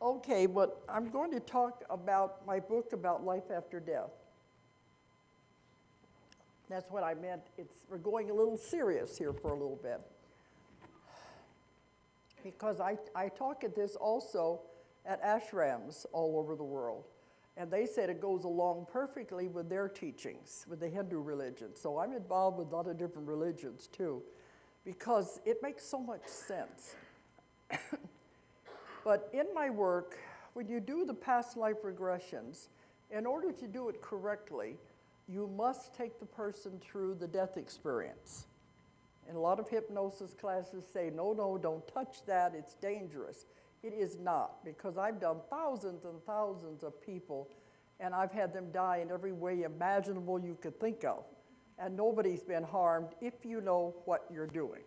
Okay, but I'm going to talk about my book about life after death. That's what I meant. We're going a little serious here for a little bit. Because I talk at this also at ashrams all over the world. And they said it goes along perfectly with their teachings, with the Hindu religion. So I'm involved with a lot of different religions too, because it makes so much sense. But in my work, when you do the past life regressions, in order to do it correctly, you must take the person through the death experience. And a lot of hypnosis classes say, no, don't touch that, it's dangerous. It is not, because I've done thousands and thousands of people, and I've had them die in every way imaginable you could think of. And nobody's been harmed if you know what you're doing.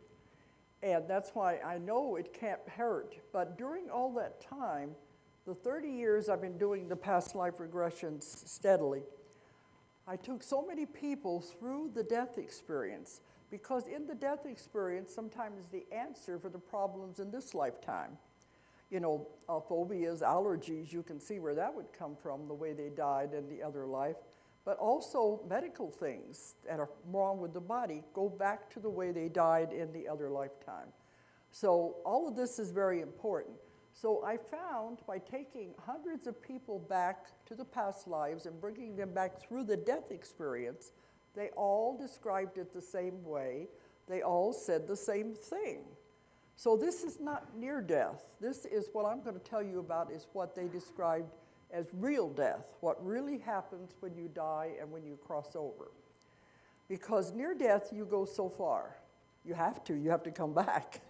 And that's why I know it can't hurt. But during all that time, the 30 years I've been doing the past life regressions steadily, I took so many people through the death experience, because in the death experience, sometimes is the answer for the problems in this lifetime. You know, phobias, allergies, you can see where that would come from, the way they died in the other life. But also medical things that are wrong with the body go back to the way they died in the other lifetime. So all of this is very important. So I found by taking hundreds of people back to the past lives and bringing them back through the death experience, they all described it the same way. They all said the same thing. So this is not near death. This is what I'm going to tell you about is what they described as real death, what really happens when you die and when you cross over. Because near death, you go so far. You have to come back.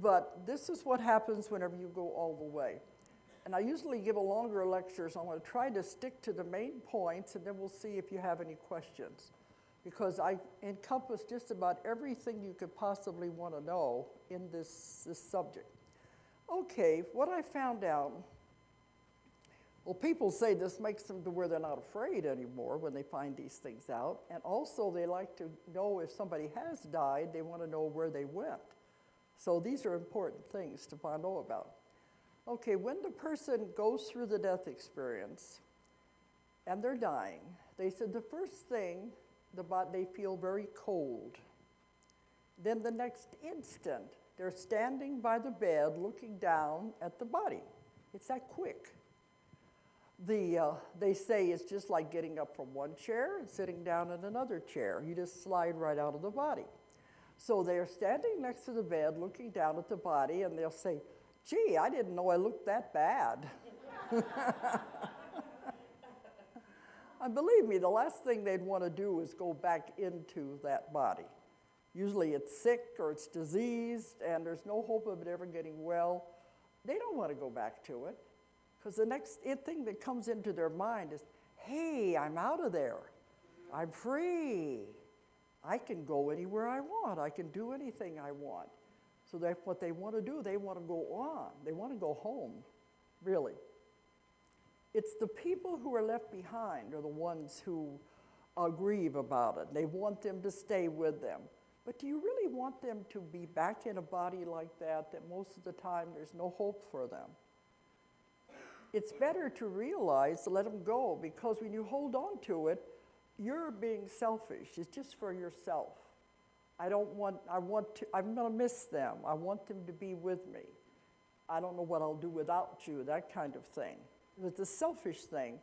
But this is what happens whenever you go all the way. And I usually give a longer lecture, so I'm going to try to stick to the main points, and then we'll see if you have any questions. Because I encompass just about everything you could possibly want to know in this subject. Okay, what I found out, well, people say this makes them to where they're not afraid anymore when they find these things out. And also they like to know if somebody has died, they want to know where they went. So these are important things to know about. Okay, when the person goes through the death experience and they're dying, they said the first thing, they feel very cold. Then the next instant, they're standing by the bed looking down at the body. It's that quick. They say it's just like getting up from one chair and sitting down in another chair. You just slide right out of the body. So they're standing next to the bed looking down at the body, and they'll say, gee, I didn't know I looked that bad. And believe me, the last thing they'd want to do is go back into that body. Usually it's sick or it's diseased and there's no hope of it ever getting well. They don't want to go back to it, because the next thing that comes into their mind is, hey, I'm out of there. I'm free. I can go anywhere I want. I can do anything I want. So that's what they want to do. They want to go on. They want to go home, really. It's the people who are left behind are the ones who grieve about it. They want them to stay with them. But do you really want them to be back in a body like that most of the time there's no hope for them? It's better to realize to let them go, because when you hold on to it, you're being selfish. It's just for yourself. I'm going to miss them. I want them to be with me. I don't know what I'll do without you, that kind of thing. It's a selfish thing,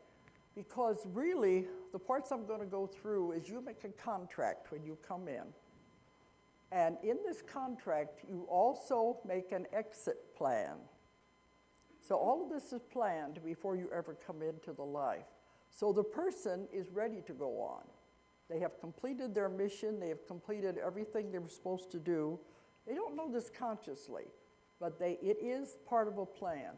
because really the parts I'm going to go through is you make a contract when you come in. And in this contract, you also make an exit plan. So all of this is planned before you ever come into the life. So the person is ready to go on. They have completed their mission. They have completed everything they were supposed to do. They don't know this consciously, but it is part of a plan.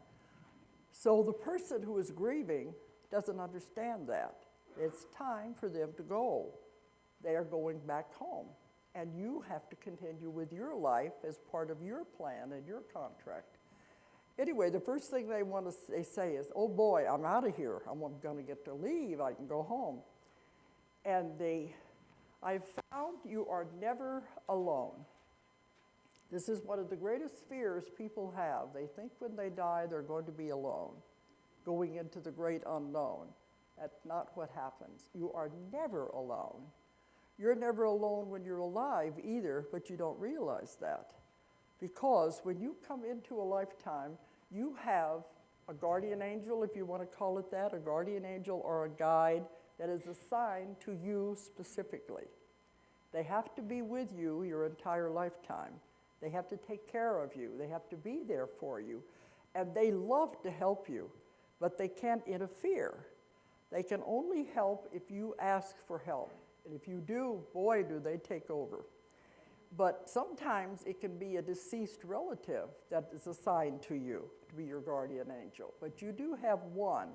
So the person who is grieving doesn't understand that. It's time for them to go. They are going back home. And you have to continue with your life as part of your plan and your contract. Anyway, the first thing they say is, oh boy, I'm out of here. I'm going to get to leave. I can go home. And I've found you are never alone. This is one of the greatest fears people have. They think when they die they're going to be alone, going into the great unknown. That's not what happens. You are never alone. You're never alone when you're alive either, but you don't realize that. Because when you come into a lifetime, you have a guardian angel, if you want to call it that, a guardian angel or a guide that is assigned to you specifically. They have to be with you your entire lifetime. They have to take care of you. They have to be there for you. And they love to help you, but they can't interfere. They can only help if you ask for help. And if you do, boy, do they take over. But sometimes it can be a deceased relative that is assigned to you to be your guardian angel. But you do have one.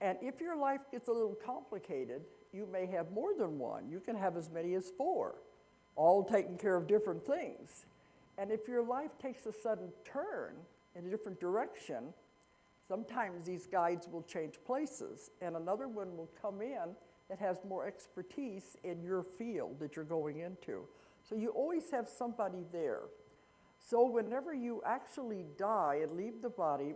And if your life gets a little complicated, you may have more than one. You can have as many as 4, all taking care of different things. And if your life takes a sudden turn in a different direction, sometimes these guides will change places, and another one will come in that has more expertise in your field that you're going into. So you always have somebody there. So whenever you actually die and leave the body,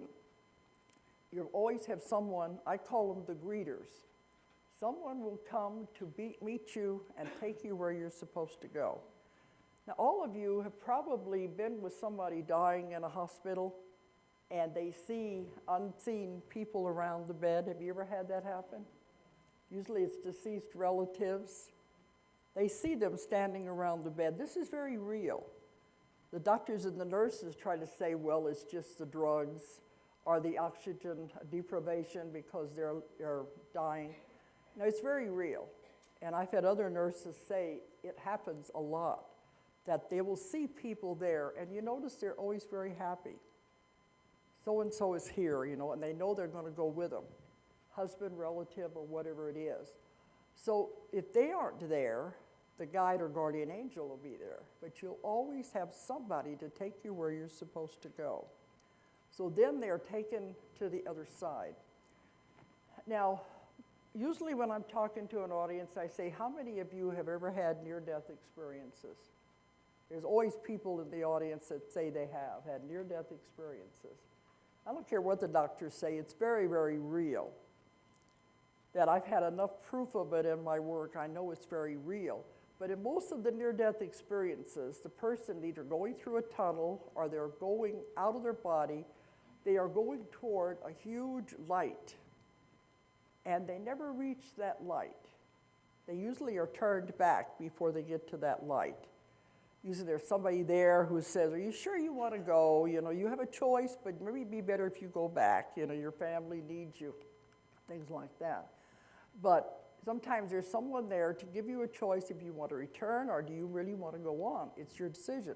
you always have someone, I call them the greeters. Someone will come to meet you and take you where you're supposed to go. Now, all of you have probably been with somebody dying in a hospital, and they see unseen people around the bed. Have you ever had that happen? Usually it's deceased relatives. They see them standing around the bed. This is very real. The doctors and the nurses try to say, well, it's just the drugs or the oxygen deprivation because they're dying. No, it's very real. And I've had other nurses say it happens a lot, that they will see people there, and you notice they're always very happy. So-and-so is here, and they know they're going to go with them, husband, relative, or whatever it is. So if they aren't there, the guide or guardian angel will be there, but you'll always have somebody to take you where you're supposed to go. So then they're taken to the other side. Now, usually when I'm talking to an audience, I say, how many of you have ever had near-death experiences? There's always people in the audience that say they have had near-death experiences. I don't care what the doctors say, it's very, very real. That I've had enough proof of it in my work, I know it's very real. But in most of the near-death experiences, the person either going through a tunnel or they're going out of their body, they are going toward a huge light. And they never reach that light. They usually are turned back before they get to that light. Usually there's somebody there who says, are you sure you want to go? You have a choice, but maybe it'd be better if you go back. Your family needs you, things like that. But sometimes there's someone there to give you a choice if you want to return or do you really want to go on. It's your decision.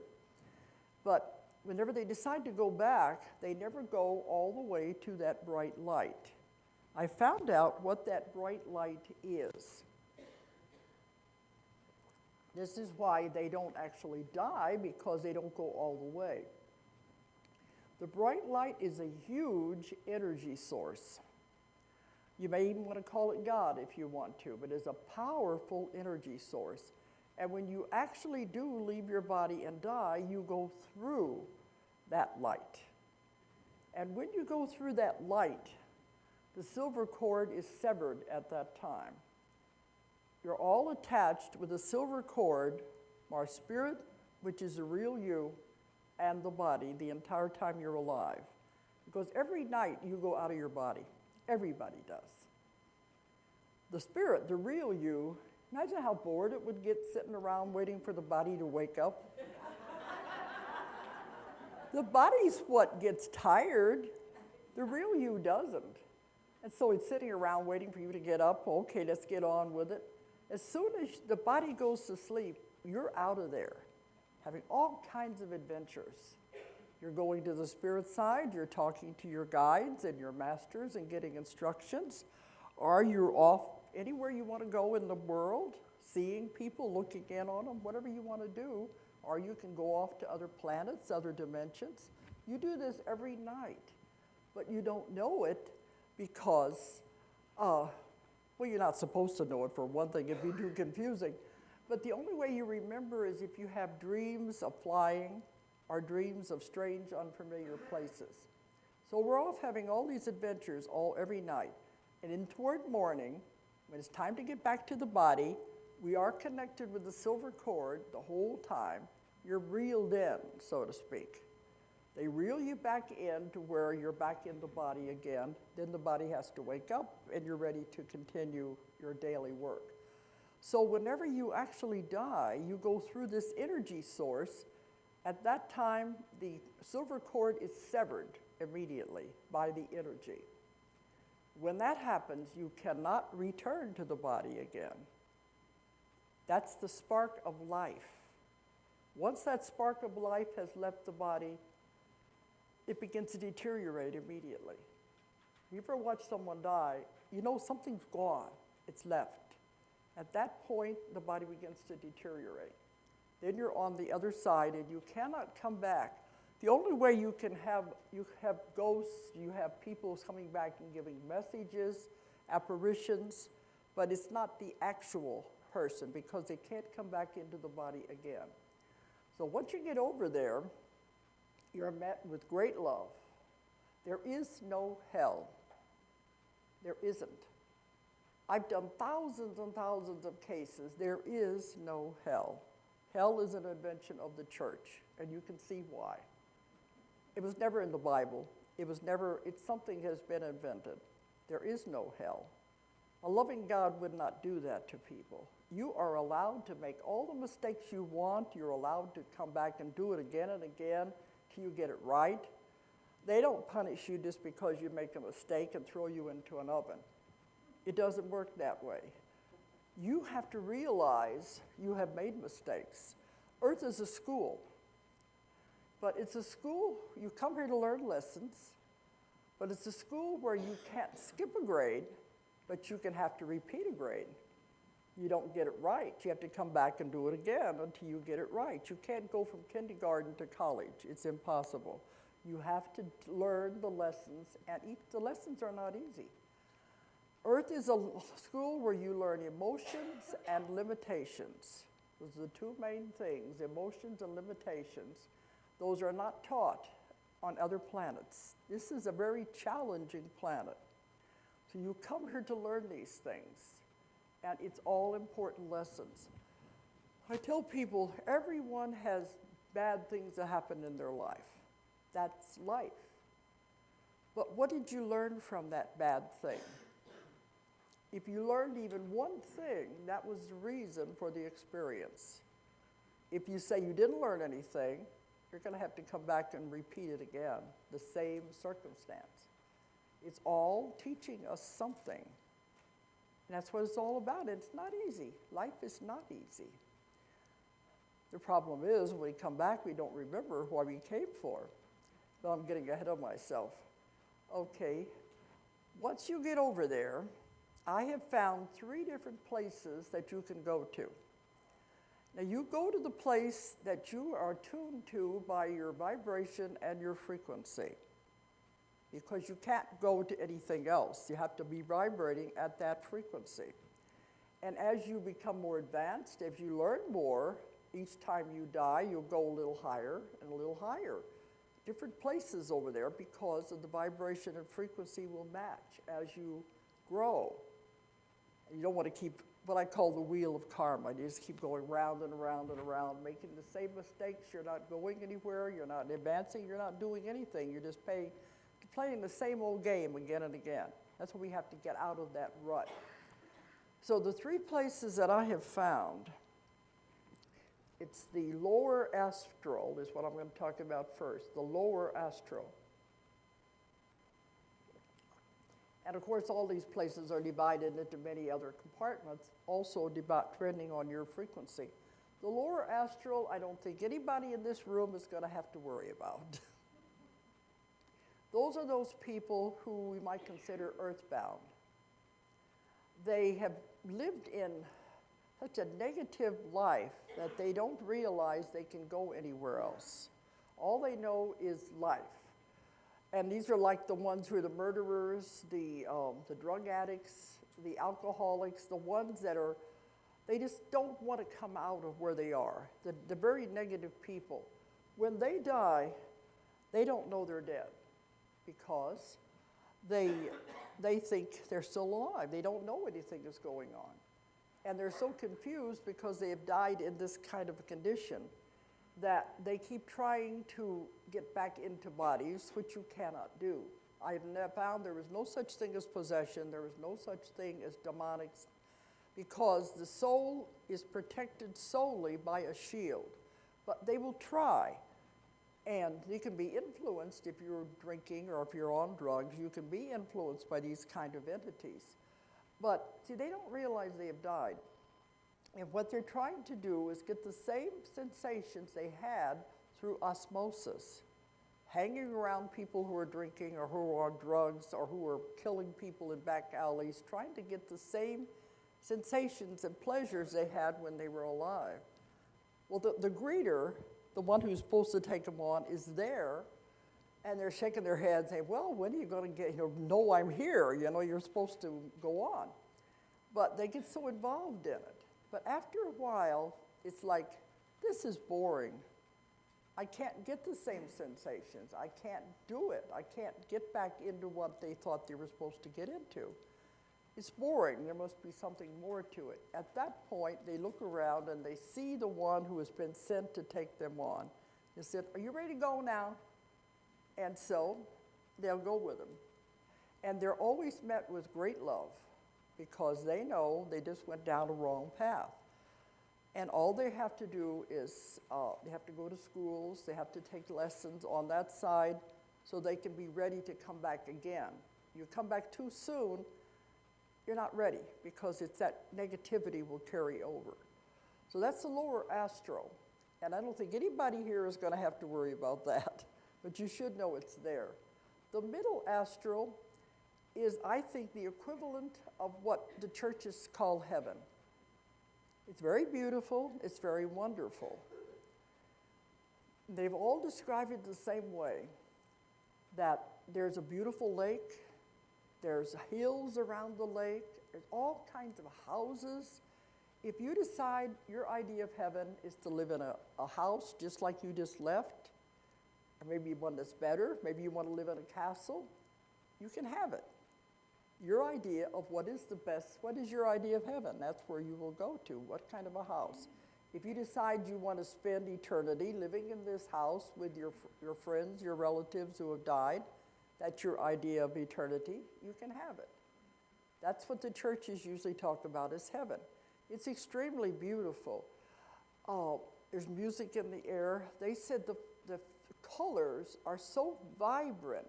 But whenever they decide to go back, they never go all the way to that bright light. I found out what that bright light is. This is why they don't actually die, because they don't go all the way. The bright light is a huge energy source. You may even want to call it God if you want to, but it's a powerful energy source. And when you actually do leave your body and die, you go through that light. And when you go through that light, the silver cord is severed at that time. You're all attached with a silver cord, our spirit, which is the real you, and the body the entire time you're alive. Because every night you go out of your body. Everybody does. The spirit, the real you, imagine how bored it would get sitting around waiting for the body to wake up. The body's what gets tired. The real you doesn't. And so it's sitting around waiting for you to get up. Okay, let's get on with it. As soon as the body goes to sleep, you're out of there, having all kinds of adventures. You're going to the spirit side, you're talking to your guides and your masters and getting instructions, or you're off anywhere you want to go in the world, seeing people, looking in on them, whatever you want to do, or you can go off to other planets, other dimensions. You do this every night, but you don't know it because, well, you're not supposed to know it for one thing, it'd be too confusing. But the only way you remember is if you have dreams of flying, our dreams of strange, unfamiliar places. So we're off having all these adventures every night. And in toward morning, when it's time to get back to the body, we are connected with the silver cord the whole time. You're reeled in, so to speak. They reel you back in to where you're back in the body again. Then the body has to wake up and you're ready to continue your daily work. So whenever you actually die, you go through this energy source. At that time, the silver cord is severed immediately by the energy. When that happens, you cannot return to the body again. That's the spark of life. Once that spark of life has left the body, it begins to deteriorate immediately. You ever watch someone die, you know something's gone, it's left. At that point, the body begins to deteriorate. Then you're on the other side and you cannot come back. The only way you have ghosts, you have people coming back and giving messages, apparitions, but it's not the actual person because they can't come back into the body again. So once you get over there, you're met with great love. There is no hell. There isn't. I've done thousands and thousands of cases. There is no hell. Hell is an invention of the church, and you can see why. It was never in the Bible. Something has been invented. There is no hell. A loving God would not do that to people. You are allowed to make all the mistakes you want. You're allowed to come back and do it again and again till you get it right. They don't punish you just because you make a mistake and throw you into an oven. It doesn't work that way. You have to realize you have made mistakes. Earth is a school. But it's a school, you come here to learn lessons, but it's a school where you can't skip a grade, but you can have to repeat a grade. You don't get it right. You have to come back and do it again until you get it right. You can't go from kindergarten to college. It's impossible. You have to learn the lessons, and the lessons are not easy. Earth is a school where you learn emotions and limitations. Those are the two main things, emotions and limitations. Those are not taught on other planets. This is a very challenging planet. So you come here to learn these things, and it's all important lessons. I tell people, everyone has bad things that happen in their life. That's life. But what did you learn from that bad thing? If you learned even one thing, that was the reason for the experience. If you say you didn't learn anything, you're going to have to come back and repeat it again, the same circumstance. It's all teaching us something. And that's what it's all about. It's not easy. Life is not easy. The problem is, when we come back, we don't remember why we came for. But I'm getting ahead of myself. Okay, once you get over there, I have found 3 different places that you can go to. Now, you go to the place that you are tuned to by your vibration and your frequency, because you can't go to anything else. You have to be vibrating at that frequency. And as you become more advanced, if you learn more, each time you die, you'll go a little higher and a little higher. Different places over there, because of the vibration and frequency will match as you grow. And you don't want to keep what I call the wheel of karma. You just keep going round and around and around, making the same mistakes. You're not going anywhere. You're not advancing. You're not doing anything. You're just playing the same old game again and again. That's what we have to get out of that rut. So the 3 places that I have found, it's the lower astral is what I'm going to talk about first, the lower astral. And of course, all these places are divided into many other compartments, also depending on your frequency. The lower astral, I don't think anybody in this room is going to have to worry about. Those are those people who we might consider earthbound. They have lived in such a negative life that they don't realize they can go anywhere else. All they know is life. And these are like the ones who are the murderers, the drug addicts, the alcoholics, the ones that they just don't want to come out of where they are, the very negative people. When they die, they don't know they're dead because they think they're still alive. They don't know anything is going on. And they're so confused because they have died in this kind of a condition that they keep trying to get back into bodies, which you cannot do. I have found there is no such thing as possession. There is no such thing as demonics, because the soul is protected solely by a shield. But they will try, and you can be influenced if you're drinking or if you're on drugs. You can be influenced by these kind of entities. But see, they don't realize they have died. And what they're trying to do is get the same sensations they had through osmosis, hanging around people who are drinking or who are on drugs or who are killing people in back alleys, trying to get the same sensations and pleasures they had when they were alive. Well, the greeter, the one who's supposed to take them on, is there, and they're shaking their heads saying, well, when are you going to get, no, I'm here, you're supposed to go on. But they get so involved in it. But after a while, it's like, this is boring. I can't get the same sensations. I can't do it. I can't get back into what they thought they were supposed to get into. It's boring. There must be something more to it. At that point, they look around and they see the one who has been sent to take them on. They said, are you ready to go now? And so they'll go with them. And they're always met with great love because they know they just went down a wrong path. And all they have to do is they have to go to schools, they have to take lessons on that side so they can be ready to come back again. You come back too soon, you're not ready because it's that negativity will carry over. So that's the lower astral. And I don't think anybody here is going to have to worry about that, but you should know it's there. The middle astral is, I think, the equivalent of what the churches call heaven. It's very beautiful, it's very wonderful. They've all described it the same way, that there's a beautiful lake, there's hills around the lake, there's all kinds of houses. If you decide your idea of heaven is to live in a house just like you just left, or maybe one that's better, maybe you want to live in a castle, you can have it. Your idea of what is the best, what is your idea of heaven? That's where you will go to, what kind of a house. If you decide you want to spend eternity living in this house with your friends, your relatives who have died, that's your idea of eternity, you can have it. That's what the churches usually talk about as heaven. It's extremely beautiful. There's music in the air. They said the colors are so vibrant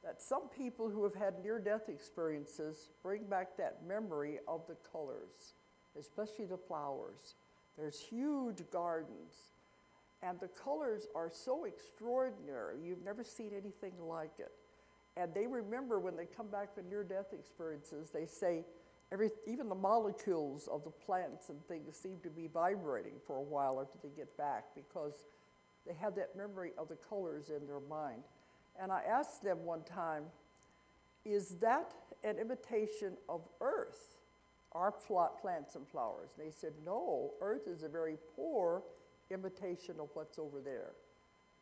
that some people who have had near-death experiences bring back that memory of the colors, especially the flowers. There's huge gardens, and the colors are so extraordinary. You've never seen anything like it. And they remember when they come back from near-death experiences, they say even the molecules of the plants and things seem to be vibrating for a while after they get back because they have that memory of the colors in their mind. And I asked them one time, is that an imitation of Earth, our plants and flowers? And they said, no, Earth is a very poor imitation of what's over there.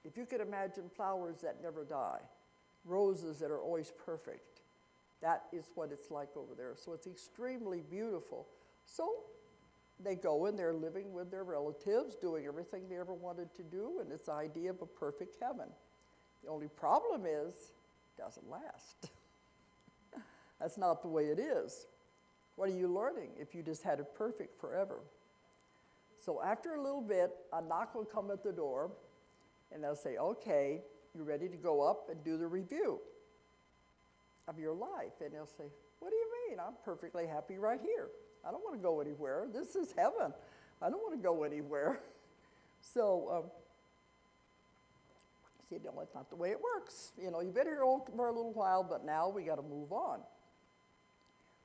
If you could imagine flowers that never die, roses that are always perfect, that is what it's like over there. So it's extremely beautiful. So they go and they're living with their relatives, doing everything they ever wanted to do, and it's the idea of a perfect heaven. The only problem is, it doesn't last. That's not the way it is. What are you learning if you just had it perfect forever? So after a little bit, a knock will come at the door, and they'll say, okay, you're ready to go up and do the review of your life. And they'll say, what do you mean? I'm perfectly happy right here. I don't want to go anywhere. This is heaven. I don't want to go anywhere. So, see, no, that's not the way it works. You've been here for a little while, but now we got to move on.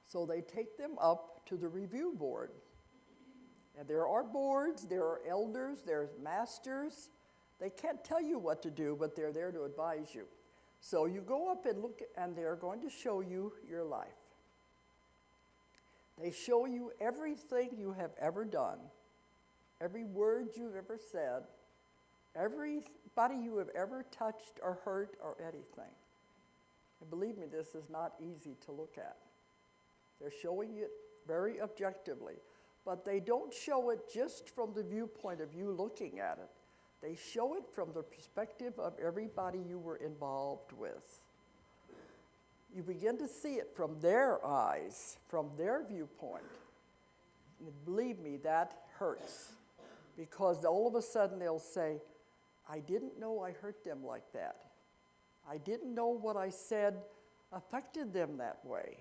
So they take them up to the review board. And there are boards, there are elders, there's masters. They can't tell you what to do, but they're there to advise you. So you go up and look, and they're going to show you your life. They show you everything you have ever done, every word you've ever said, Everybody you have ever touched or hurt or anything. And believe me, this is not easy to look at. They're showing it very objectively, but they don't show it just from the viewpoint of you looking at it. They show it from the perspective of everybody you were involved with. You begin to see it from their eyes, from their viewpoint. And believe me, that hurts, because all of a sudden they'll say, I didn't know I hurt them like that. I didn't know what I said affected them that way.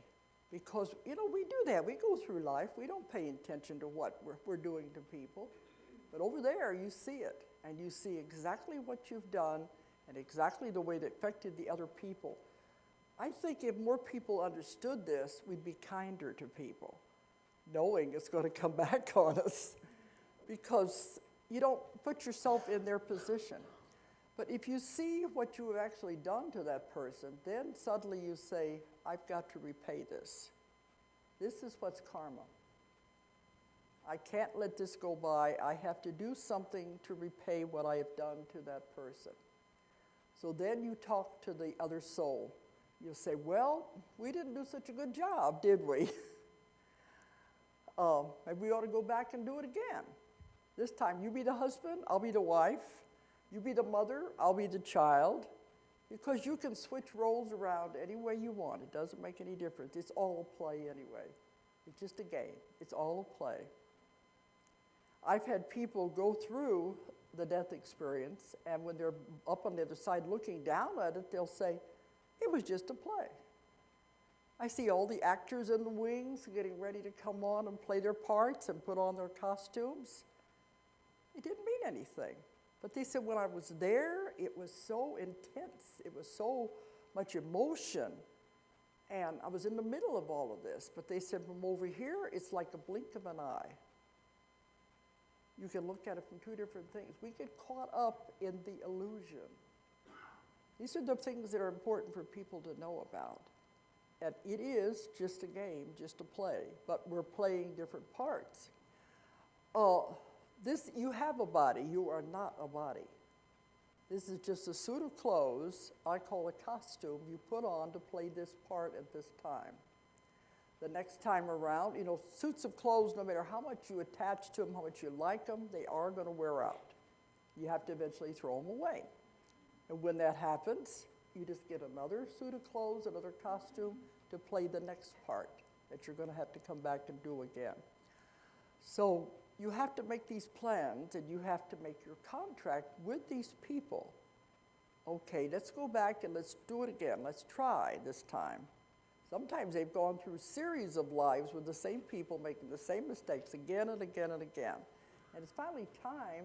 Because, we do that. We go through life. We don't pay attention to what we're doing to people. But over there, you see it. And you see exactly what you've done and exactly the way it affected the other people. I think if more people understood this, we'd be kinder to people, knowing it's going to come back on us. Because you don't put yourself in their position. But if you see what you have actually done to that person, then suddenly you say, I've got to repay this. This is what's karma. I can't let this go by. I have to do something to repay what I have done to that person. So then you talk to the other soul. You say, well, we didn't do such a good job, did we? Maybe we ought to go back and do it again. This time, you be the husband, I'll be the wife. You be the mother, I'll be the child. Because you can switch roles around any way you want. It doesn't make any difference. It's all a play anyway. It's just a game. It's all a play. I've had people go through the death experience, and when they're up on the other side looking down at it, they'll say, it was just a play. I see all the actors in the wings getting ready to come on and play their parts and put on their costumes. It didn't mean anything. But they said, when I was there, it was so intense. It was so much emotion. And I was in the middle of all of this. But they said, from over here, it's like a blink of an eye. You can look at it from two different things. We get caught up in the illusion. These are the things that are important for people to know about. And it is just a game, just a play, but we're playing different parts. You have a body, you are not a body. This is just a suit of clothes, I call a costume, you put on to play this part at this time. The next time around, suits of clothes, no matter how much you attach to them, how much you like them, they are going to wear out. You have to eventually throw them away. And when that happens, you just get another suit of clothes, another costume to play the next part that you're going to have to come back and do again. So you have to make these plans, and you have to make your contract with these people. Okay, let's go back and let's do it again. Let's try this time. Sometimes they've gone through a series of lives with the same people making the same mistakes again and again and again. And it's finally time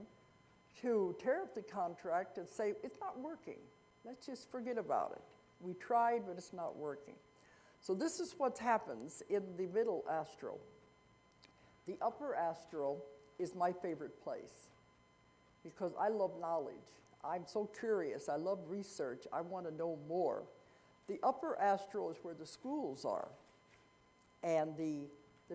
to tear up the contract and say, it's not working. Let's just forget about it. We tried, but it's not working. So this is what happens in the middle astral. The upper astral is my favorite place because I love knowledge. I'm so curious. I love research. I want to know more. The upper astral is where the schools are. And the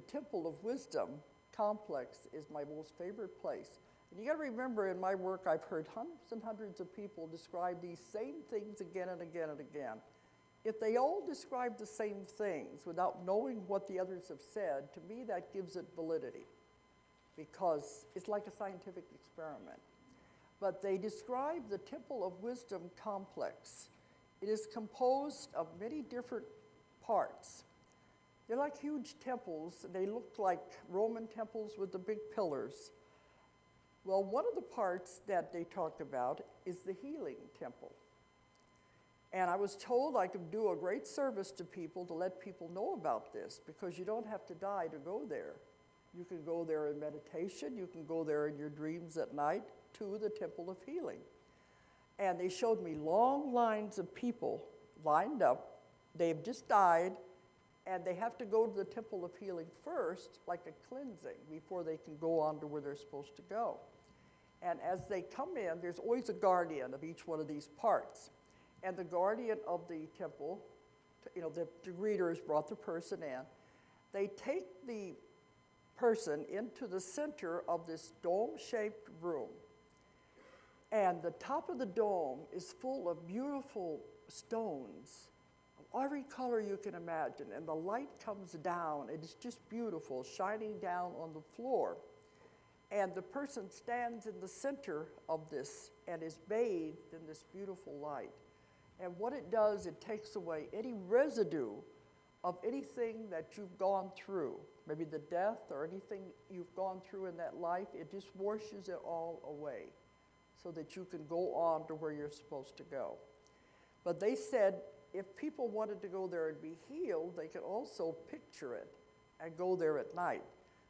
Temple of Wisdom complex is my most favorite place. And you got to remember, in my work, I've heard hundreds and hundreds of people describe these same things again and again and again. If they all describe the same things without knowing what the others have said, to me that gives it validity because it's like a scientific experiment. But they describe the Temple of Wisdom complex. It is composed of many different parts. They're like huge temples. They look like Roman temples with the big pillars. Well, one of the parts that they talk about is the healing temple. And I was told I could do a great service to people to let people know about this because you don't have to die to go there. You can go there in meditation. You can go there in your dreams at night to the Temple of Healing. And they showed me long lines of people lined up. They've just died, and they have to go to the Temple of Healing first, like a cleansing, before they can go on to where they're supposed to go. And as they come in, there's always a guardian of each one of these parts. And the guardian of the temple, the greeters brought the person in. They take the person into the center of this dome-shaped room. And the top of the dome is full of beautiful stones of every color you can imagine. And the light comes down, and it's just beautiful, shining down on the floor. And the person stands in the center of this and is bathed in this beautiful light. And what it does, it takes away any residue of anything that you've gone through, maybe the death or anything you've gone through in that life. It just washes it all away so that you can go on to where you're supposed to go. But they said if people wanted to go there and be healed, they could also picture it and go there at night,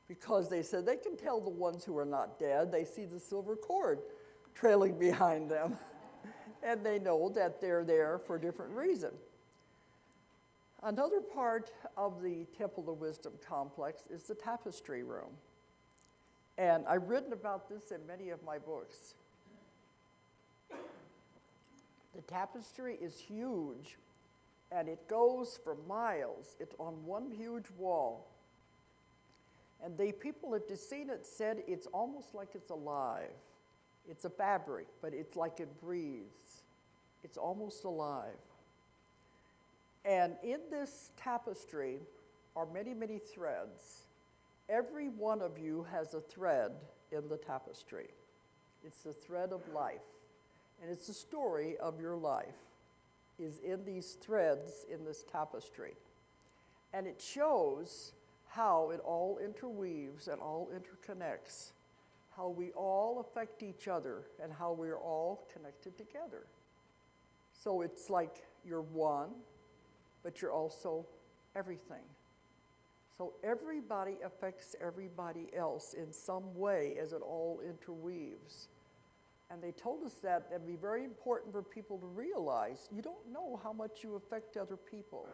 because they said they can tell the ones who are not dead. They see the silver cord trailing behind them, and they know that they're there for a different reason. Another part of the Temple of Wisdom complex is the Tapestry room. And I've written about this in many of my books. The tapestry is huge, and it goes for miles. It's on one huge wall. And the people that have seen it said it's almost like it's alive. It's a fabric, but it's like it breathes. It's almost alive. And in this tapestry are many, many threads. Every one of you has a thread in the tapestry. It's the thread of life. And it's the story of your life is in these threads in this tapestry. And it shows how it all interweaves and all interconnects, how we all affect each other and how we're all connected together. So it's like you're one, but you're also everything. So everybody affects everybody else in some way as it all interweaves. And they told us that it'd be very important for people to realize you don't know how much you affect other people.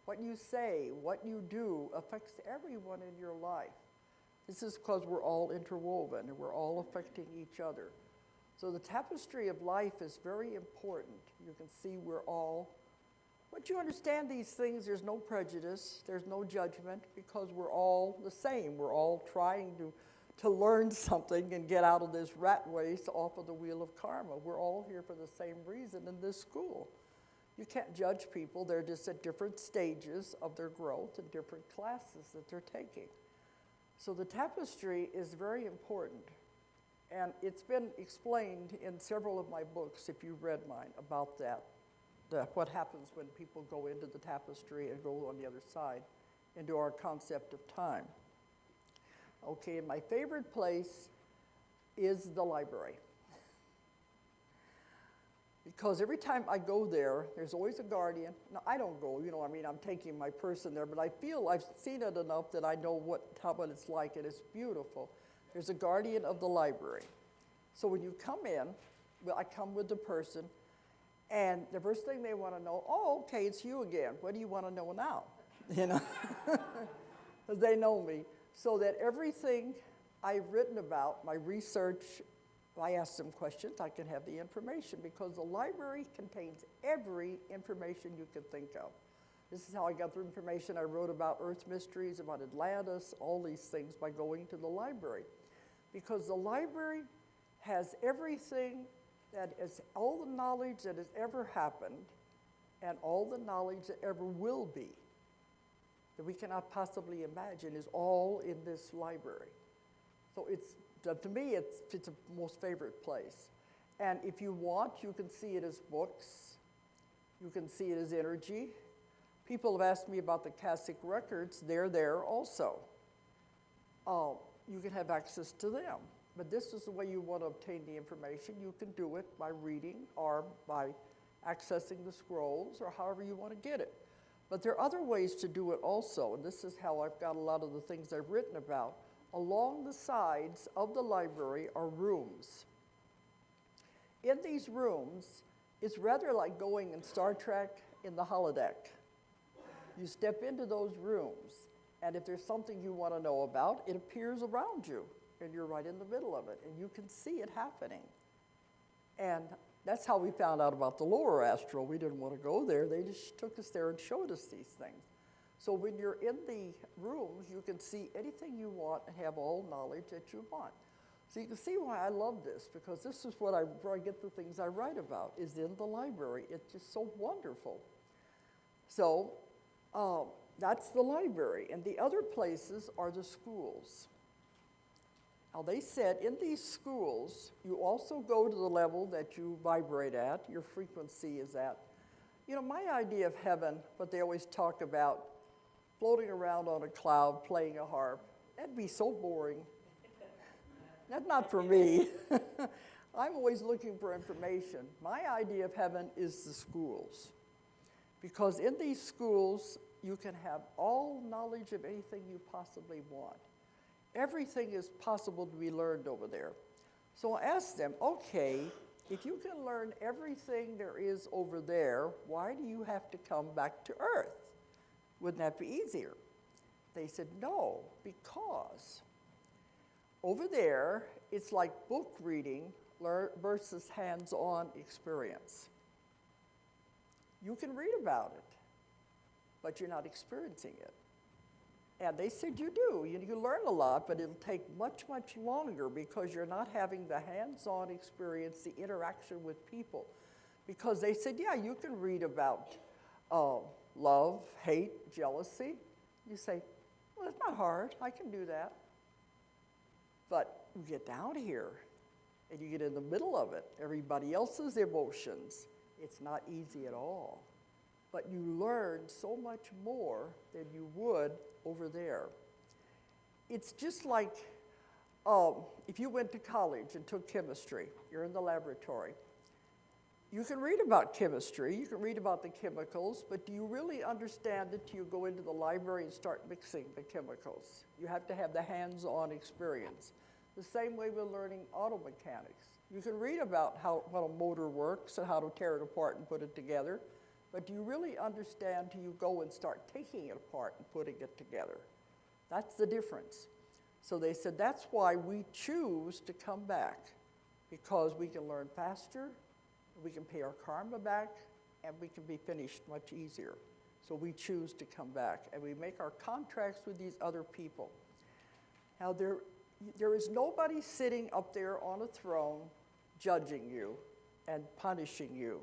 What you say, what you do affects everyone in your life. This is because we're all interwoven and we're all affecting each other. So the tapestry of life is very important. You can see we're all, once you understand these things, there's no prejudice, there's no judgment, because we're all the same. We're all trying to learn something and get out of this rat race off of the wheel of karma. We're all here for the same reason in this school. You can't judge people. They're just at different stages of their growth and different classes that they're taking. So the tapestry is very important. And it's been explained in several of my books, if you've read mine, about that, what happens when people go into the tapestry and go on the other side into our concept of time. Okay, and my favorite place is the library. Because every time I go there, there's always a guardian. Now, I don't go, I'm taking my person there, but I feel I've seen it enough that I know what it's like, and it's beautiful. There's a guardian of the library. So when you come in, I come with the person, and the first thing they want to know, oh, okay, it's you again. What do you want to know now? Because they know me. So that everything I've written about, my research, I ask them questions, I can have the information, because the library contains every information you can think of. This is how I got the information I wrote about Earth mysteries, about Atlantis, all these things by going to the library. Because the library has everything that is, all the knowledge that has ever happened and all the knowledge that ever will be, that we cannot possibly imagine, is all in this library. So to me, it's a most favorite place. And if you want, you can see it as books. You can see it as energy. People have asked me about the Akashic records. They're there also. You can have access to them. But this is the way you want to obtain the information. You can do it by reading or by accessing the scrolls or however you want to get it. But there are other ways to do it also, and this is how I've got a lot of the things I've written about. Along the sides of the library are rooms. In these rooms, it's rather like going in Star Trek in the holodeck. You step into those rooms, and if there's something you want to know about, it appears around you, and you're right in the middle of it, and you can see it happening. And that's how we found out about the lower astral. We didn't want to go there. They just took us there and showed us these things. So when you're in the rooms, you can see anything you want and have all knowledge that you want. So you can see why I love this, because this is where I get the things I write about, is in the library. It's just so wonderful. So that's the library. And the other places are the schools. Now, they said in these schools, you also go to the level that you vibrate at, your frequency is at. You know, my idea of heaven, what they always talk about, floating around on a cloud, playing a harp, that'd be so boring. That's not for me. I'm always looking for information. My idea of heaven is the schools. Because in these schools, you can have all knowledge of anything you possibly want. Everything is possible to be learned over there. So I asked them, okay, if you can learn everything there is over there, why do you have to come back to Earth? Wouldn't that be easier? They said, no, because over there, it's like book reading versus hands-on experience. You can read about it, but you're not experiencing it. And they said you do. You learn a lot, but it'll take much, much longer because you're not having the hands-on experience, the interaction with people. Because they said, yeah, you can read about love, hate, jealousy. You say, well, it's not hard. I can do that. But you get down here, and you get in the middle of it. Everybody else's emotions. It's not easy at all. But you learn so much more than you would over there. It's just like if you went to college and took chemistry, you're in the laboratory. You can read about chemistry, you can read about the chemicals, but do you really understand it till you go into the library and start mixing the chemicals? You have to have the hands-on experience. The same way with learning auto mechanics. You can read about how a motor works and how to tear it apart and put it together, but do you really understand till you go and start taking it apart and putting it together? That's the difference. So they said that's why we choose to come back, because we can learn faster, we can pay our karma back, and we can be finished much easier. So we choose to come back, and we make our contracts with these other people. Now, there is nobody sitting up there on a throne judging you and punishing you.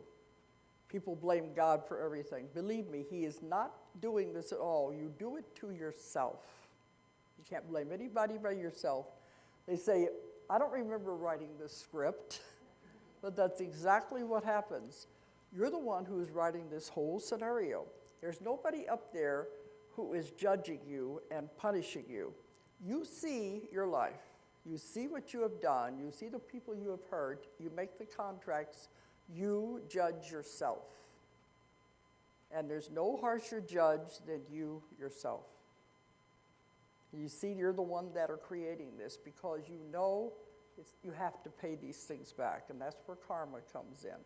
People blame God for everything. Believe me, He is not doing this at all. You do it to yourself. You can't blame anybody but yourself. They say, I don't remember writing this script, but that's exactly what happens. You're the one who is writing this whole scenario. There's nobody up there who is judging you and punishing you. You see your life. You see what you have done. You see the people you have hurt. You make the contracts. You judge yourself. And there's no harsher judge than you yourself. You see, you're the one that are creating this because you know you have to pay these things back, and that's where karma comes in.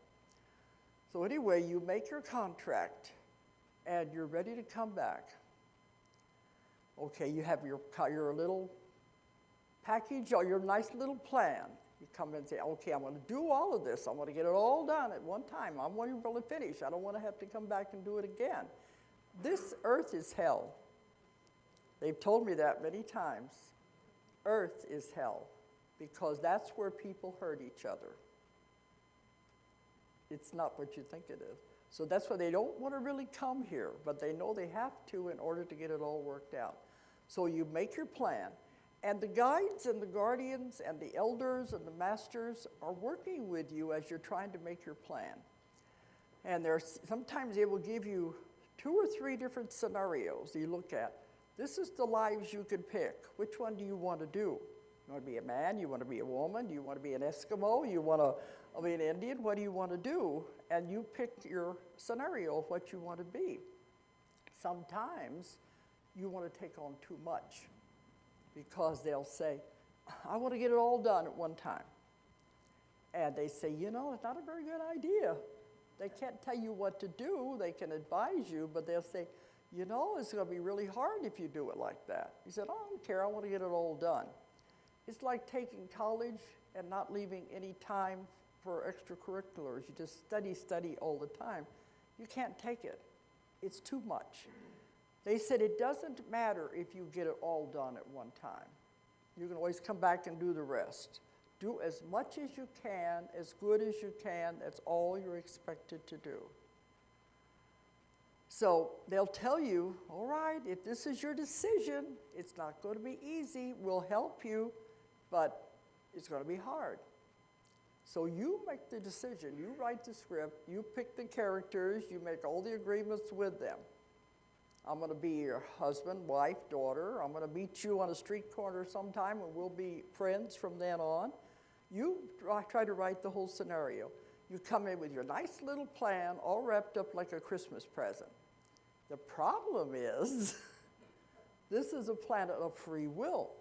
So anyway, you make your contract, and you're ready to come back. Okay, you have your little package or your nice little plan. You come in and say, okay, I'm going to do all of this. I want to get it all done at one time. I want to really finish. I don't want to have to come back and do it again. This earth is hell. They've told me that many times. Earth is hell because that's where people hurt each other. It's not what you think it is. So that's why they don't want to really come here, but they know they have to in order to get it all worked out. So you make your plan. And the guides and the guardians and the elders and the masters are working with you as you're trying to make your plan. And sometimes they will give you 2 or 3 different scenarios you look at. This is the lives you could pick. Which one do you want to do? You want to be a man? You want to be a woman? Do you want to be an Eskimo? You want to be an Indian? What do you want to do? And you pick your scenario of what you want to be. Sometimes you want to take on too much because they'll say, I want to get it all done at one time. And they say, you know, it's not a very good idea. They can't tell you what to do. They can advise you, but they'll say, you know, it's going to be really hard if you do it like that. You said, oh, I don't care. I want to get it all done. It's like taking college and not leaving any time for extracurriculars. You just study all the time. You can't take it. It's too much. They said it doesn't matter if you get it all done at one time. You can always come back and do the rest. Do as much as you can, as good as you can. That's all you're expected to do. So they'll tell you, all right, if this is your decision, it's not going to be easy. We'll help you, but it's going to be hard. So you make the decision. You write the script. You pick the characters. You make all the agreements with them. I'm going to be your husband, wife, daughter. I'm going to meet you on a street corner sometime, and we'll be friends from then on. You try to write the whole scenario. You come in with your nice little plan, all wrapped up like a Christmas present. The problem is, this is a planet of free will.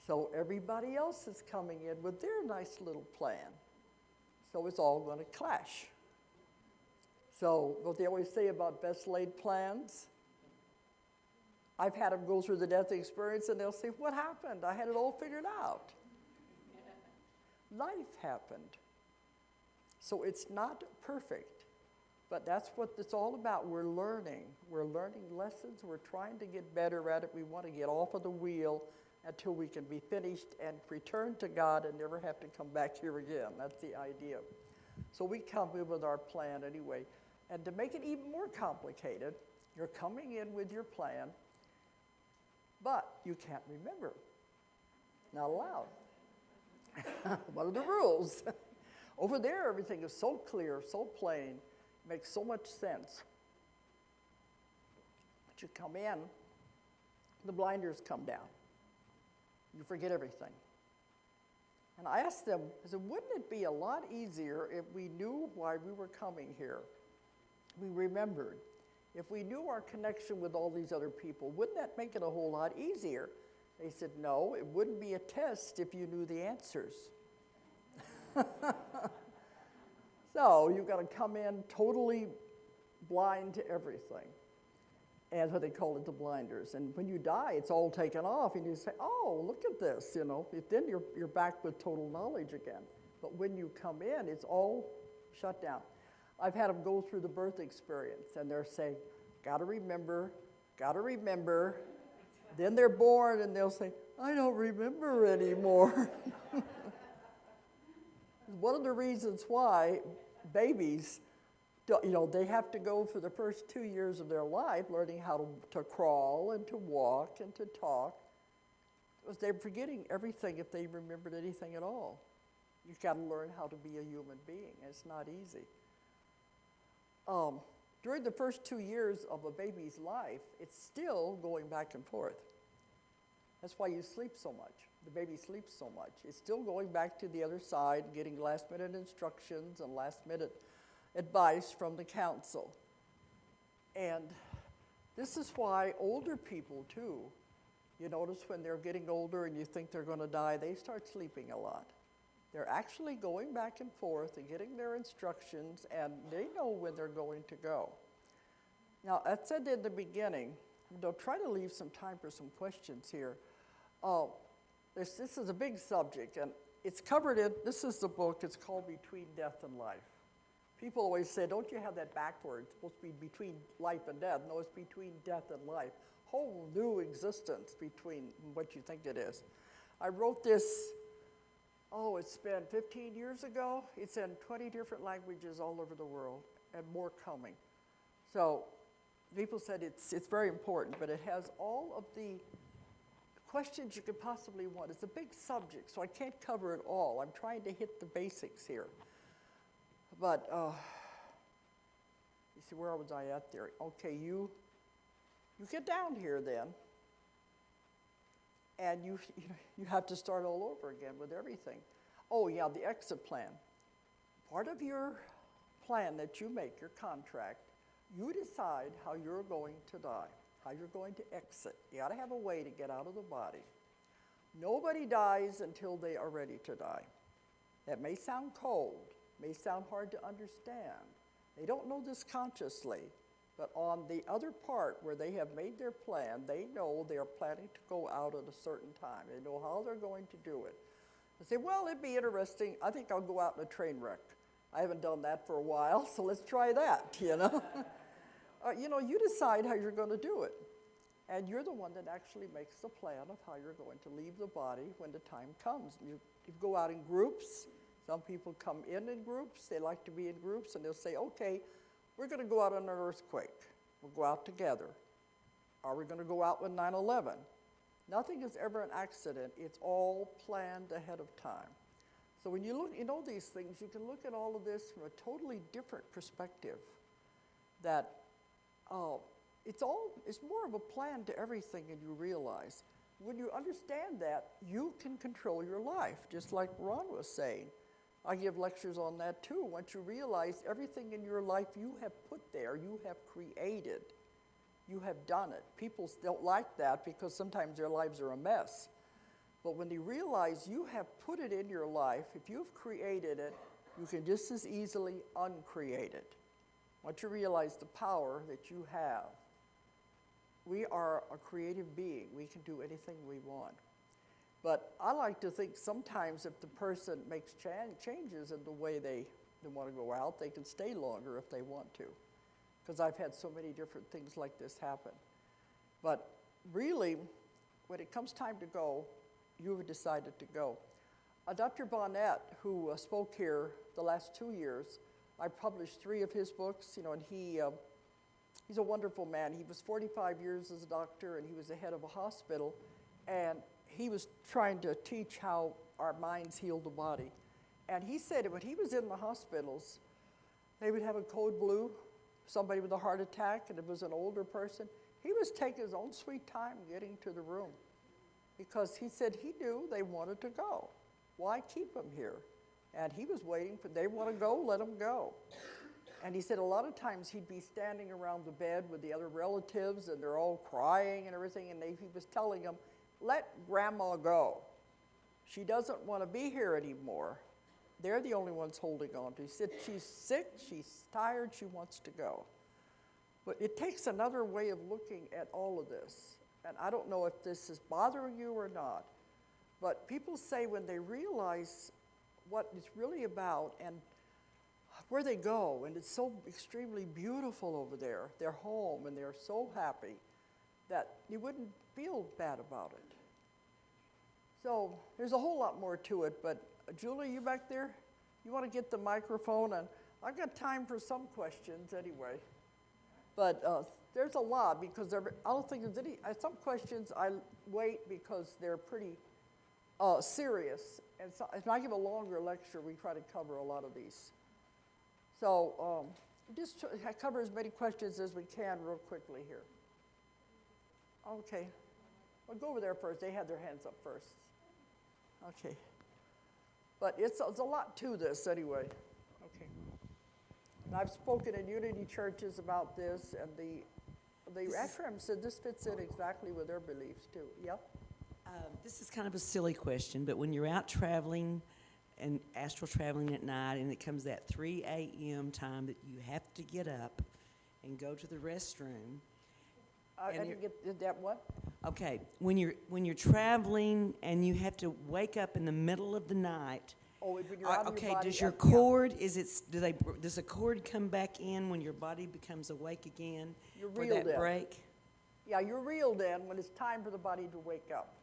So everybody else is coming in with their nice little plan. So it's all going to clash. So what they always say about best laid plans, I've had them go through the death experience and they'll say, what happened? I had it all figured out. Life happened. So it's not perfect, but that's what it's all about. We're learning. We're learning lessons. We're trying to get better at it. We want to get off of the wheel until we can be finished and return to God and never have to come back here again. That's the idea. So we come in with our plan anyway. And to make it even more complicated, you're coming in with your plan, but you can't remember. Not allowed. What are the rules? Over there, everything is so clear, so plain, makes so much sense. But you come in, the blinders come down. You forget everything. And I asked them, I said, wouldn't it be a lot easier if we knew why we were coming here? We remembered. If we knew our connection with all these other people, wouldn't that make it a whole lot easier? They said, no, it wouldn't be a test if you knew the answers. So you've got to come in totally blind to everything. And what they call it, the blinders. And when you die, it's all taken off, and you say, oh, look at this, you know. Then you're back with total knowledge again. But when you come in, it's all shut down. I've had them go through the birth experience, and they're saying, gotta remember. Then they're born, and they'll say, I don't remember anymore. One of the reasons why babies, you know, they have to go for the first 2 years of their life learning how to crawl and to walk and to talk, because they're forgetting everything if they remembered anything at all. You've got to learn how to be a human being. It's not easy. During the first 2 years of a baby's life, it's still going back and forth. That's why you sleep so much. The baby sleeps so much. It's still going back to the other side, getting last-minute instructions and last-minute advice from the council. And this is why older people, too, you notice when they're getting older and you think they're going to die, they start sleeping a lot. They're actually going back and forth and getting their instructions, and they know when they're going to go. Now, I said in the beginning, I'll try to leave some time for some questions here. This is a big subject, and it's covered in, this is the book, it's called Between Death and Life. People always say, don't you have that backwards? It's supposed to be between life and death. No, it's between death and life. Whole new existence between what you think it is. I wrote this, it's been 15 years ago. It's in 20 different languages all over the world, and more coming. So people said it's very important, but it has all of the questions you could possibly want. It's a big subject, so I can't cover it all. I'm trying to hit the basics here. But, you see, where was I at there? Okay, you get down here then, and you have to start all over again with everything. Oh, yeah, the exit plan. Part of your plan that you make, your contract, you decide how you're going to die, how you're going to exit. You got to have a way to get out of the body. Nobody dies until they are ready to die. That may sound cold, may sound hard to understand. They don't know this consciously, but on the other part where they have made their plan, they know they are planning to go out at a certain time. They know how they're going to do it. They say, well, it'd be interesting. I think I'll go out in a train wreck. I haven't done that for a while, so let's try that, you know. You decide how you're going to do it. And you're the one that actually makes the plan of how you're going to leave the body when the time comes. You go out in groups. Some people come in groups. They like to be in groups, and they'll say, okay, we're going to go out on an earthquake. We'll go out together. Are we going to go out with 9/11? Nothing is ever an accident. It's all planned ahead of time. So when you look, these things, you can look at all of this from a totally different perspective. That it's more of a plan to everything than you realize. When you understand that, you can control your life, just like Ron was saying. I give lectures on that too. Once you realize everything in your life you have put there, you have created, you have done it. People don't like that because sometimes their lives are a mess. But when they realize you have put it in your life, if you've created it, you can just as easily uncreate it. Once you realize the power that you have, we are a creative being. We can do anything we want. But I like to think sometimes if the person makes changes in the way they want to go out, they can stay longer if they want to. Because I've had so many different things like this happen. But really, when it comes time to go, you have decided to go. Dr. Barnett, who spoke here the last 2 years, I published 3 of his books, and he's a wonderful man. He was 45 years as a doctor, and he was the head of a hospital, and he was trying to teach how our minds heal the body. And he said that when he was in the hospitals, they would have a code blue, somebody with a heart attack, and it was an older person. He was taking his own sweet time getting to the room because he said he knew they wanted to go. Why keep them here? And he was waiting for, they want to go, let them go. And he said a lot of times he'd be standing around the bed with the other relatives and they're all crying and everything, and he was telling them, let grandma go. She doesn't want to be here anymore. They're the only ones holding on to. He said she's sick, she's tired, she wants to go. But it takes another way of looking at all of this. And I don't know if this is bothering you or not, but people say when they realize what it's really about and where they go, and it's so extremely beautiful over there, their home, and they're so happy that you wouldn't feel bad about it. So there's a whole lot more to it, but Julie, you back there? You want to get the microphone? And I've got time for some questions anyway. But there's a lot because I don't think there's any, some questions I wait because they're pretty serious. And so if I give a longer lecture, we try to cover a lot of these. So just cover as many questions as we can real quickly here. Okay. Well, go over there first. They had their hands up first. Okay. But it's a lot to this anyway. Okay. And I've spoken in Unity churches about this, and the Ashram said this fits in exactly with their beliefs too. Yep. This is kind of a silly question, but when you're out traveling and astral traveling at night, and it comes that 3 a.m. time that you have to get up and go to the restroom. I didn't get that what? Okay, when you're traveling and you have to wake up in the middle of the night. Oh, when you're out of your body. Does your cord does a cord come back in when your body becomes awake again? You're for reeled that in. break? Yeah, you're reeled in when it's time for the body to wake up.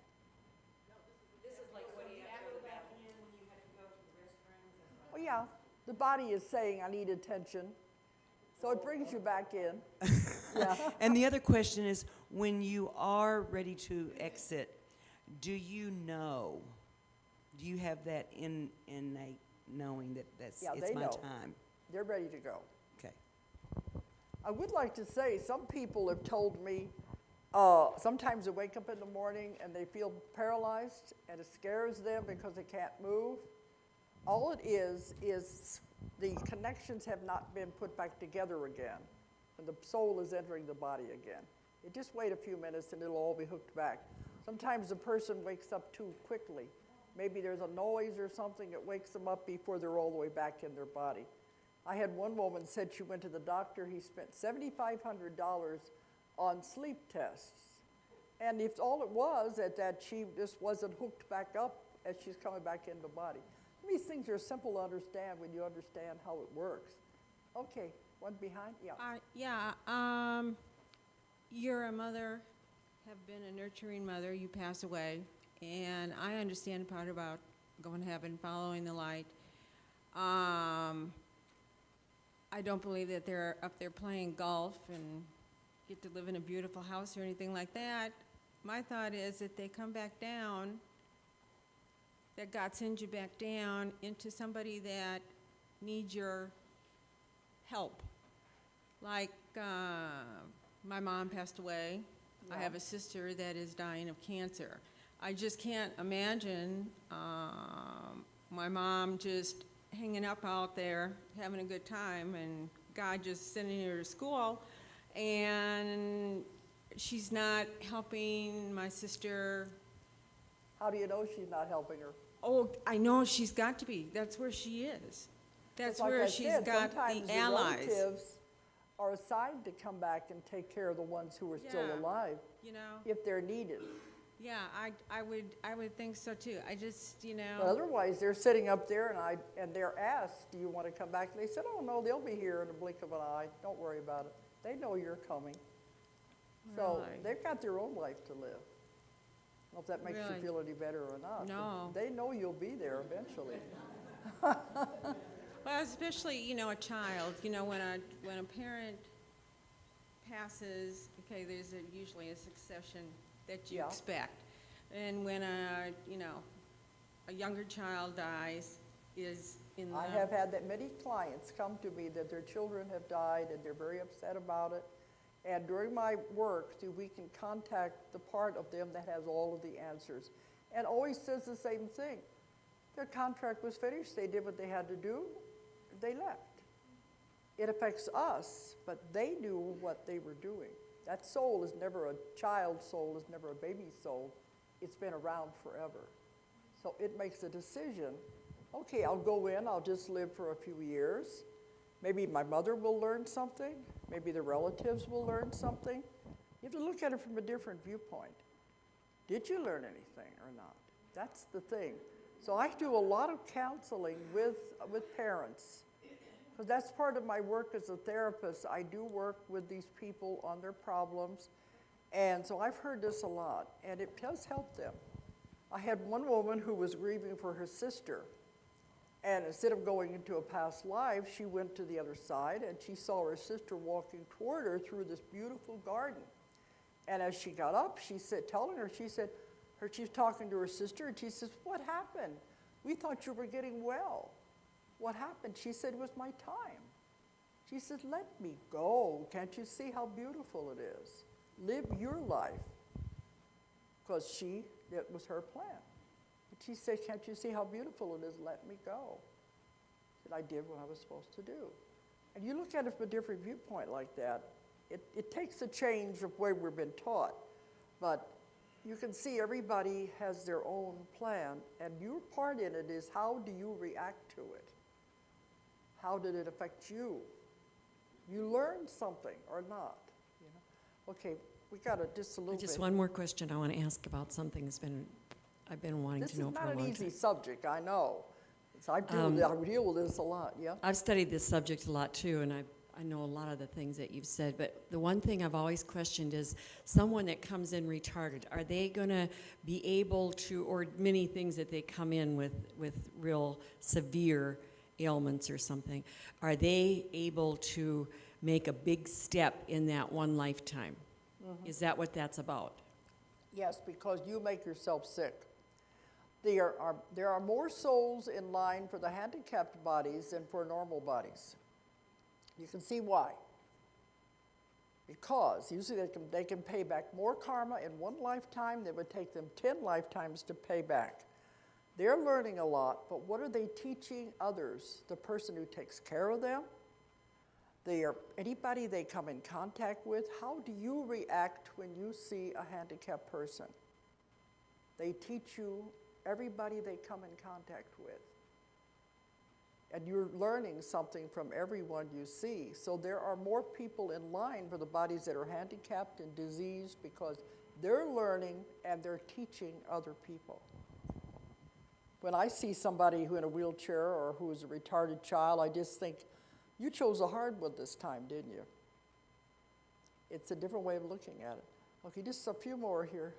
This is like when you have to go back in when you have to go to the restroom. Well, yeah, the body is saying, I need attention. So it brings you back in. Yeah. And the other question is, when you are ready to exit, do you have that innate knowing that it's my time? They're ready to go. Okay. I would like to say some people have told me sometimes they wake up in the morning and they feel paralyzed and it scares them because they can't move. All it is the connections have not been put back together again, and the soul is entering the body again. You just wait a few minutes and it'll all be hooked back. Sometimes the person wakes up too quickly. Maybe there's a noise or something that wakes them up before they're all the way back in their body. I had one woman said she went to the doctor, he spent $7,500 on sleep tests. And if all it was that she just wasn't hooked back up as she's coming back in the body. These things are simple to understand when you understand how it works. Okay, one behind, yeah. You're a mother have been a nurturing mother. You pass away, and I understand the part about going to heaven, following the light. I don't believe that they're up there playing golf and get to live in a beautiful house or anything like that. My thought is that they come back down, that God sends you back down into somebody that needs your help. Like my mom passed away. Yeah. I have a sister that is dying of cancer. I just can't imagine my mom just hanging up out there, having a good time, and God just sending her to school, and she's not helping my sister. How do you know she's not helping her? Oh, I know she's got to be. That's where she is. That's Like where I she's said, got sometimes the allies. relatives are assigned to come back and take care of the ones who are still Yeah. alive You know? if they're needed. Yeah, I would think so too. I just, you But know. otherwise, they're sitting up there and they're asked, do you want to come back? And they said, oh, no, they'll be here in a blink of an eye. Don't worry about it. They know you're coming. So Really? they've got their own life to live. I don't know if that makes Really? you feel any better or not. but No. They know you'll be there eventually. Well, especially, you know, a child, you know, when a parent passes, okay, there's usually a succession that you Yeah. expect. And when a younger child dies, is in the. I have had that many clients come to me that their children have died and they're very upset about it. And during my work, we can contact the part of them that has all of the answers. And always says the same thing. Their contract was finished, they did what they had to do, they left. It affects us, but they knew what they were doing. That soul is never a child's soul, is never a baby's soul. It's been around forever. So it makes a decision. Okay, I'll go in, I'll just live for a few years. Maybe my mother will learn something. Maybe the relatives will learn something. You have to look at it from a different viewpoint. Did you learn anything or not? That's the thing. So I do a lot of counseling with parents, because that's part of my work as a therapist. I do work with these people on their problems, and so I've heard this a lot, and it does help them. I had one woman who was grieving for her sister, and instead of going into a past life, she went to the other side, and she saw her sister walking toward her through this beautiful garden. And as she got up, she said, she was talking to her sister, and she says, what happened? We thought you were getting well. What happened? She said, it was my time. She said, let me go. Can't you see how beautiful it is? Live your life. Because it was her plan. But she said, can't you see how beautiful it is? Let me go. And I did what I was supposed to do. And you look at it from a different viewpoint like that, it takes a change of where we've been taught. But you can see everybody has their own plan, and your part in it is, how do you react to it? How did it affect you? You learned something or not? You know? Okay, we got just a little bit. Just one more question I want to ask about something I've been wanting This to know is for a not an long easy time. subject, I know. So I deal with this a lot, yeah? I've studied this subject a lot too, and I know a lot of the things that you've said, but the one thing I've always questioned is someone that comes in retarded, are they going to be able to, or many things that they come in with real severe ailments or something, are they able to make a big step in that one lifetime? Is that what that's about? Yes, because you make yourself sick. There are more souls in line for the handicapped bodies than for normal bodies. You can see why. Because usually they can pay back more karma in one lifetime than it would take them 10 lifetimes to pay back. They're learning a lot, but what are they teaching others? The person who takes care of them? Anybody they come in contact with, how do you react when you see a handicapped person? They teach you everybody they come in contact with. And you're learning something from everyone you see. So there are more people in line for the bodies that are handicapped and diseased, because they're learning and they're teaching other people. When I see somebody who in a wheelchair or who is a retarded child, I just think, you chose a hardwood this time, didn't you? It's a different way of looking at it. Okay, just a few more here.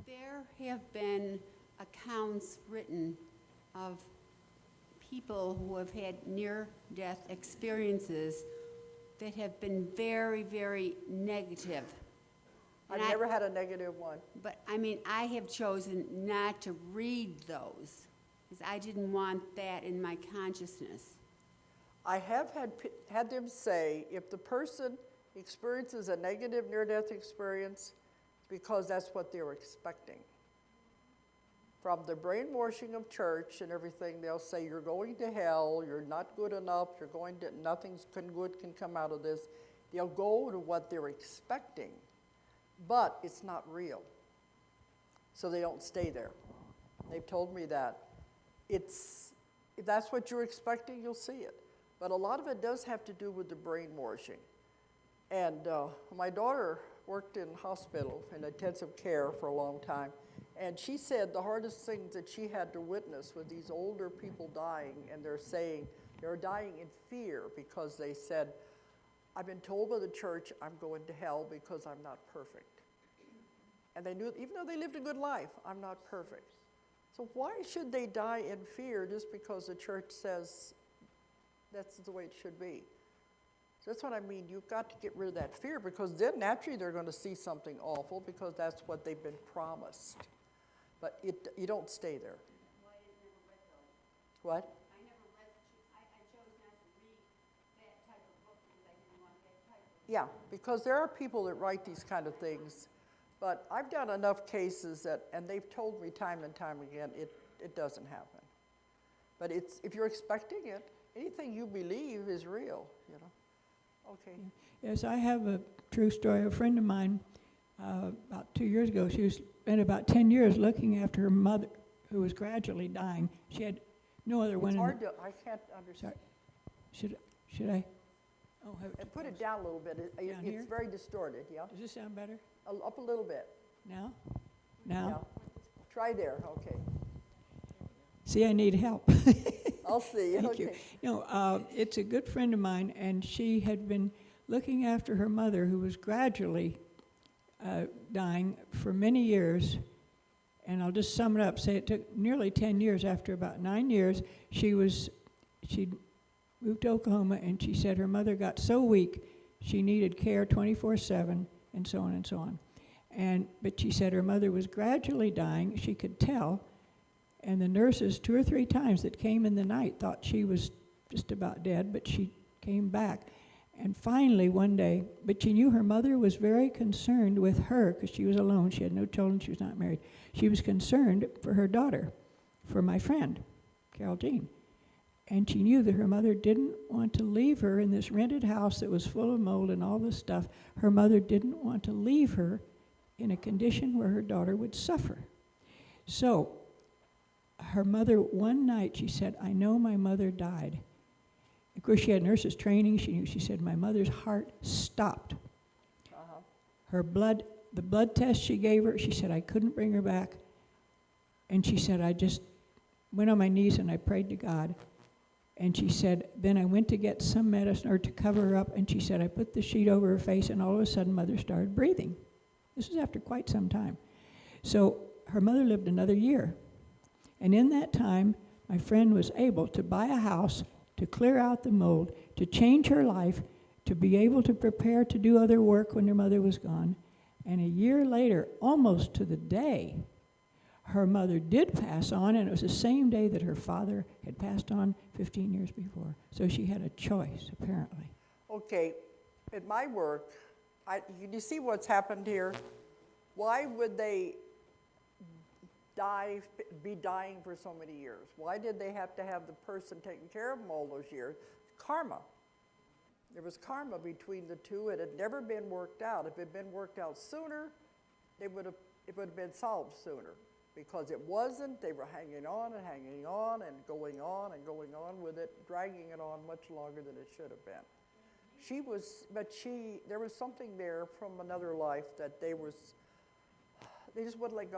There have been accounts written of people who have had near-death experiences that have been very, very negative. I've And never had a negative one. But, I mean, I have chosen not to read those because I didn't want that in my consciousness. I have had them say if the person experiences a negative near-death experience, because that's what they were expecting. From the brainwashing of church and everything, they'll say you're going to hell, you're not good enough, nothing good can come out of this. They'll go to what they're expecting, but it's not real. So they don't stay there. They've told me that. If that's what you're expecting, you'll see it. But a lot of it does have to do with the brainwashing. And my daughter worked in hospital in intensive care for a long time, and she said the hardest things that she had to witness was these older people dying, and they're saying they're dying in fear because they said, I've been told by the church I'm going to hell because I'm not perfect. And they knew, even though they lived a good life, I'm not perfect. So why should they die in fear just because the church says that's the way it should be? So that's what I mean. You've got to get rid of that fear, because then naturally they're going to see something awful because that's what they've been promised. But you don't stay there. Well, I never read those. What? I never read, I chose not to read that type of book because I didn't want that type of. Yeah, because there are people that write these kind of things. But I've done enough cases and they've told me time and time again, it doesn't happen. But if you're expecting it, anything you believe is real, you know. Okay. Yes, I have a true story. A friend of mine, about 2 years ago, she spent about 10 years looking after her mother, who was gradually dying. She had no other one. It's hard to, I can't understand. Sorry. Should I? Oh, have And put it down a little bit. Down here? It's very distorted, yeah? Does this sound better? Up a little bit. Now? Yeah. Try there, okay. See, I need help. I'll see. Thank Okay. you. No, it's a good friend of mine, and she had been looking after her mother, who was gradually dying for many years. And I'll just sum it up, say it took nearly 10 years. After about 9 years, she moved to Oklahoma, and she said her mother got so weak, she needed care 24/7, and so on and so on. But she said her mother was gradually dying, she could tell, and the nurses 2 or 3 times that came in the night thought she was just about dead, but she came back. And finally one day, but she knew her mother was very concerned with her because she was alone, she had no children, she was not married. She was concerned for her daughter, for my friend, Carol Jean. And she knew that her mother didn't want to leave her in this rented house that was full of mold and all this stuff. Her mother didn't want to leave her in a condition where her daughter would suffer. So her mother, one night, she said, I know my mother died. Of course, she had nurses training. She knew. She said, my mother's heart stopped. The blood test she gave her, she said, I couldn't bring her back. And she said, I just went on my knees and I prayed to God. And she said, then I went to get some medicine or to cover her up, and she said, I put the sheet over her face, and all of a sudden, Mother started breathing. This was after quite some time. So her mother lived another year. And in that time, my friend was able to buy a house, to clear out the mold, to change her life, to be able to prepare to do other work when her mother was gone. And a year later, almost to the day, her mother did pass on, and it was the same day that her father had passed on 15 years before. So she had a choice, apparently. Okay, at my work, you see what's happened here? Why would they be dying for so many years? Why did they have to have the person taking care of them all those years? Karma. There was karma between the two. It had never been worked out. If it had been worked out sooner, it would have been solved sooner. Because it wasn't, they were hanging on and going on with it, dragging it on much longer than it should have been. There was something there from another life that they just wouldn't let go.